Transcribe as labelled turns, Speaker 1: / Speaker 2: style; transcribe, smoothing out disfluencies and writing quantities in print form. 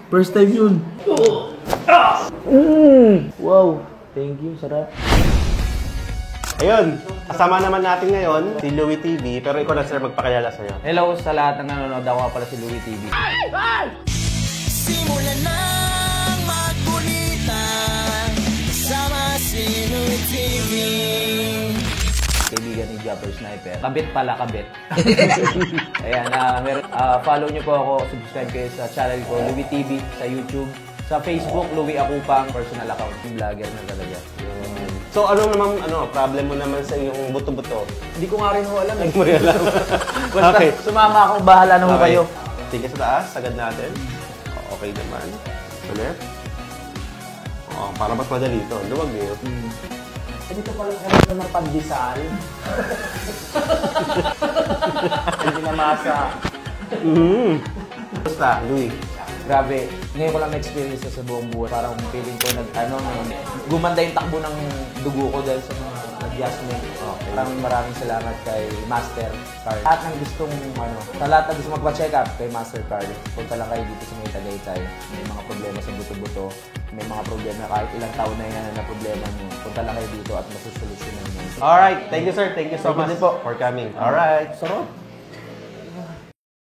Speaker 1: First time yun. Wow. Thank you, sarap.
Speaker 2: Ayun, kasama naman natin ngayon si Louie TV, pero ikaw na sir magpakilala sa'yo.
Speaker 1: Hello sa lahat ng nanonood. Ako pala si Louie TV.
Speaker 3: Simulan na magkulitan kasama si Louie TV.
Speaker 1: Kaibigan ni Jumper Sniper. Kabit pala, kabit. Ayan, follow nyo po ako. Subscribe kayo sa channel ko, Louie TV, sa YouTube. Sa Facebook, Louie Akupang, personal account. Vlogger na talaga.
Speaker 2: So, problem mo naman sa iyong buto-buto?
Speaker 1: Hindi ko nga rin ho alam.
Speaker 2: Hindi mo rin alam.
Speaker 1: Basta
Speaker 2: Okay.
Speaker 1: sumama akong bahala na ho kayo.
Speaker 2: Sige sa taas, sagad natin. Okay naman. Ulit. Para mas madali ito. Luwag niyo.
Speaker 1: Dito pala kayo ng pandesal. Hindi na masa.
Speaker 2: Basta, Louie.
Speaker 1: Grabe, ngayon ko lang na-experience sa buong buhay. Parang feeling ko gumanda yung takbo ng dugo ko dahil sa mga adjustment. Okay. Maraming salamat kay Master Carl. At ng gustong, sa lahat na gusto magpa-check up kay Master Carl, punta lang kayo dito sa may Tagaytay. May mga problema sa buto-buto, may mga problema kahit ilang taon na yan na problema nyo. Punta lang kayo dito at masusolusyonan nyo.
Speaker 2: Alright, thank you sir. Thank you so much for coming. Alright.
Speaker 1: Sarap.